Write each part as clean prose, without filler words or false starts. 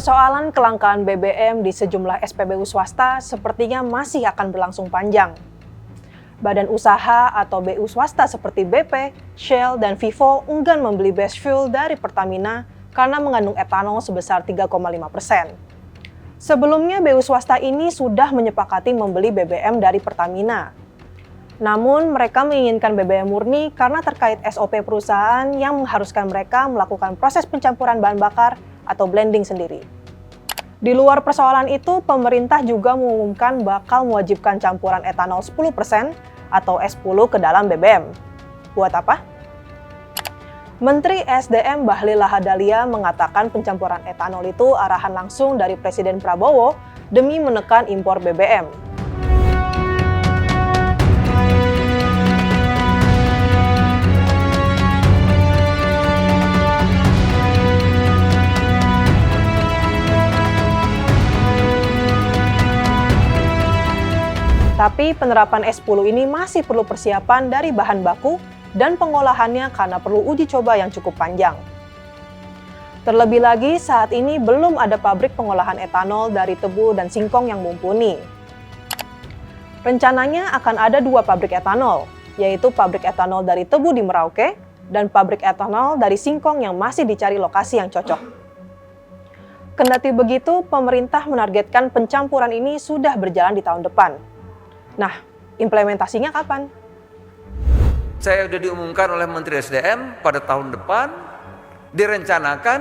Persoalan kelangkaan BBM di sejumlah SPBU swasta sepertinya masih akan berlangsung panjang. Badan usaha atau BU swasta seperti BP, Shell, dan Vivo enggan membeli base fuel dari Pertamina karena mengandung etanol sebesar 3,5%. Sebelumnya BU swasta ini sudah menyepakati membeli BBM dari Pertamina. Namun mereka menginginkan BBM murni karena terkait SOP perusahaan yang mengharuskan mereka melakukan proses pencampuran bahan bakar atau blending sendiri. Di luar persoalan itu, pemerintah juga mengumumkan bakal mewajibkan campuran etanol 10% atau S10 ke dalam BBM. Buat apa? Menteri SDM Bahlil Lahadalia mengatakan pencampuran etanol itu arahan langsung dari Presiden Prabowo demi menekan impor BBM. Tapi penerapan S10 ini masih perlu persiapan dari bahan baku dan pengolahannya karena perlu uji coba yang cukup panjang. Terlebih lagi, saat ini belum ada pabrik pengolahan etanol dari tebu dan singkong yang mumpuni. Rencananya akan ada 2 pabrik etanol, yaitu pabrik etanol dari tebu di Merauke dan pabrik etanol dari singkong yang masih dicari lokasi yang cocok. Kendati begitu, pemerintah menargetkan pencampuran ini sudah berjalan di tahun depan. Nah, implementasinya kapan? Saya sudah diumumkan oleh Menteri SDM pada tahun depan, direncanakan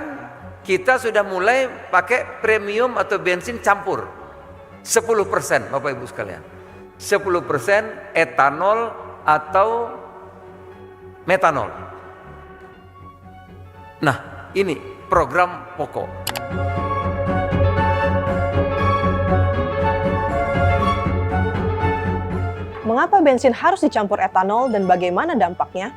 kita sudah mulai pakai premium atau bensin campur 10%, Bapak Ibu sekalian. 10% etanol atau metanol. Nah, ini program pokok. Mengapa bensin harus dicampur etanol dan bagaimana dampaknya?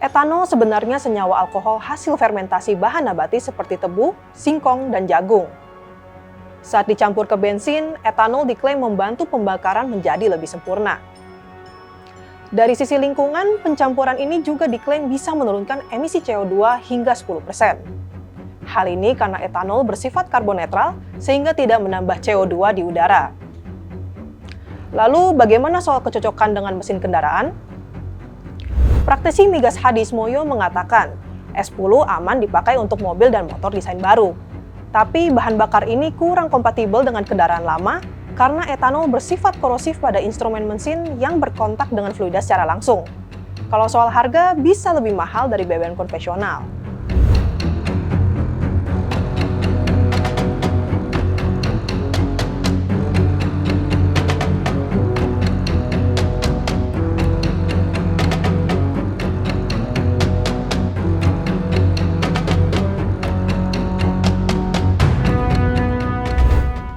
Etanol sebenarnya senyawa alkohol hasil fermentasi bahan nabati seperti tebu, singkong, dan jagung. Saat dicampur ke bensin, etanol diklaim membantu pembakaran menjadi lebih sempurna. Dari sisi lingkungan, pencampuran ini juga diklaim bisa menurunkan emisi CO2 hingga 10%. Hal ini karena etanol bersifat karbon netral sehingga tidak menambah CO2 di udara. Lalu bagaimana soal kecocokan dengan mesin kendaraan? Praktisi migas Hadismoyo mengatakan, S10 aman dipakai untuk mobil dan motor desain baru. Tapi bahan bakar ini kurang kompatibel dengan kendaraan lama karena etanol bersifat korosif pada instrumen mesin yang berkontak dengan fluida secara langsung. Kalau soal harga, bisa lebih mahal dari BBM konvensional.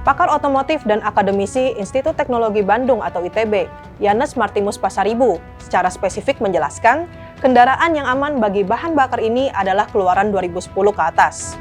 Pakar otomotif dan akademisi Institut Teknologi Bandung atau ITB, Yanes Martimus Pasaribu, secara spesifik menjelaskan, kendaraan yang aman bagi bahan bakar ini adalah keluaran 2010 ke atas.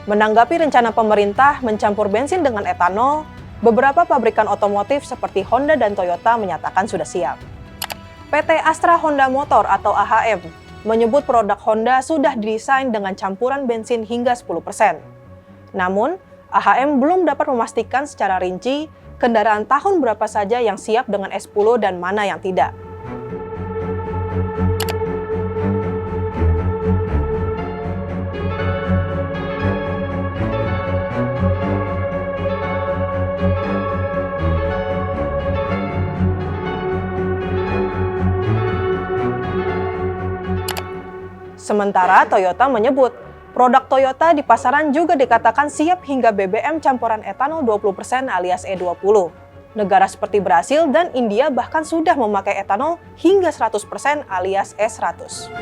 Menanggapi rencana pemerintah mencampur bensin dengan etanol, beberapa pabrikan otomotif seperti Honda dan Toyota menyatakan sudah siap. PT Astra Honda Motor atau AHM menyebut produk Honda sudah didesain dengan campuran bensin hingga 10%. Namun, AHM belum dapat memastikan secara rinci kendaraan tahun berapa saja yang siap dengan S10 dan mana yang tidak. Sementara Toyota menyebut, produk Toyota di pasaran juga dikatakan siap hingga BBM campuran etanol 20% alias E20. Negara seperti Brasil dan India bahkan sudah memakai etanol hingga 100% alias E100.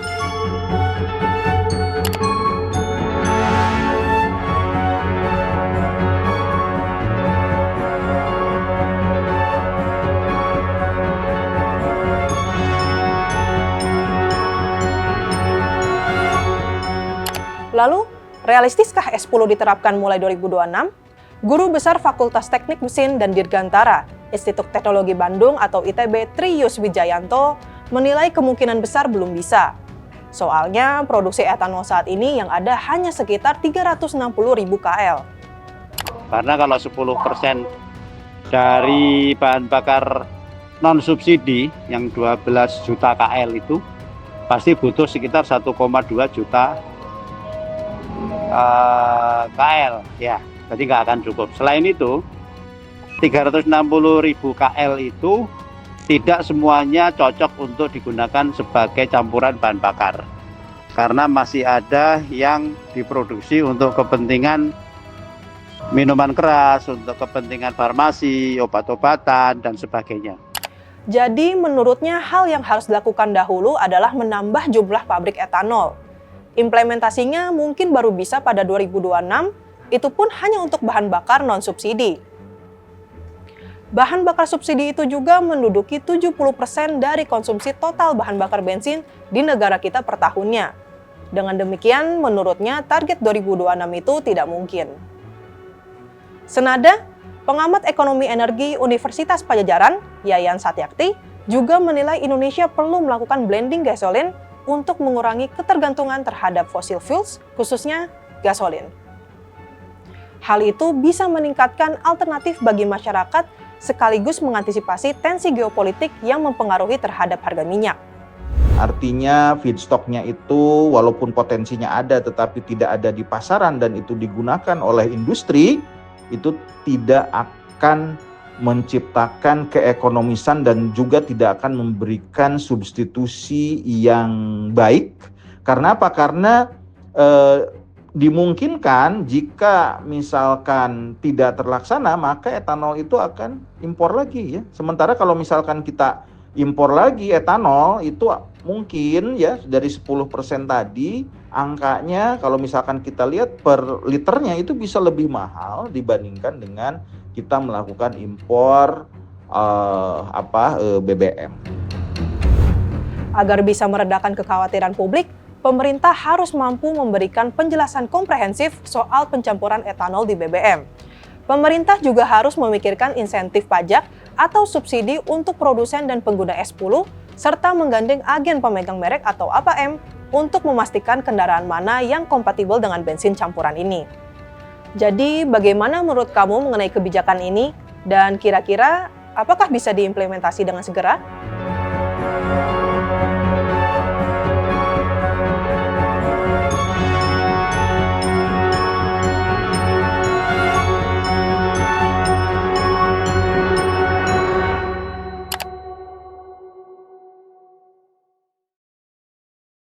Lalu, realistiskah S10 diterapkan mulai 2026? Guru Besar Fakultas Teknik Mesin dan Dirgantara, Institut Teknologi Bandung atau ITB Tri Yus Wijayanto menilai kemungkinan besar belum bisa. Soalnya produksi etanol saat ini yang ada hanya sekitar 360.000 KL. Karena kalau 10% dari bahan bakar non-subsidi yang 12 juta KL itu pasti butuh sekitar 1,2 juta KL ya. Jadi nggak akan cukup. Selain itu, 360.000 KL itu tidak semuanya cocok untuk digunakan sebagai campuran bahan bakar. Karena masih ada yang diproduksi untuk kepentingan minuman keras, untuk kepentingan farmasi, obat-obatan, dan sebagainya. Jadi menurutnya hal yang harus dilakukan dahulu adalah menambah jumlah pabrik etanol. Implementasinya mungkin baru bisa pada 2026, itu pun hanya untuk bahan bakar non-subsidi. Bahan bakar subsidi itu juga menduduki 70% dari konsumsi total bahan bakar bensin di negara kita per tahunnya. Dengan demikian, menurutnya target 2026 itu tidak mungkin. Senada, pengamat ekonomi energi Universitas Padjadjaran, Yayan Satyakti, juga menilai Indonesia perlu melakukan blending gasolin untuk mengurangi ketergantungan terhadap fossil fuels, khususnya gasolin. Hal itu bisa meningkatkan alternatif bagi masyarakat sekaligus mengantisipasi tensi geopolitik yang mempengaruhi terhadap harga minyak. Artinya feedstocknya itu walaupun potensinya ada tetapi tidak ada di pasaran dan itu digunakan oleh industri, itu tidak akan menciptakan keekonomisan dan juga tidak akan memberikan substitusi yang baik. Karena apa? Karena dimungkinkan jika misalkan tidak terlaksana maka etanol itu akan impor lagi ya. Sementara kalau misalkan kita impor lagi etanol itu mungkin ya dari 10% tadi angkanya kalau misalkan kita lihat per liternya itu bisa lebih mahal dibandingkan dengan kita melakukan impor BBM. Agar bisa meredakan kekhawatiran publik, pemerintah harus mampu memberikan penjelasan komprehensif soal pencampuran etanol di BBM. Pemerintah juga harus memikirkan insentif pajak atau subsidi untuk produsen dan pengguna S10, serta menggandeng agen pemegang merek atau APM untuk memastikan kendaraan mana yang kompatibel dengan bensin campuran ini. Jadi, bagaimana menurut kamu mengenai kebijakan ini? Dan kira-kira apakah bisa diimplementasi dengan segera?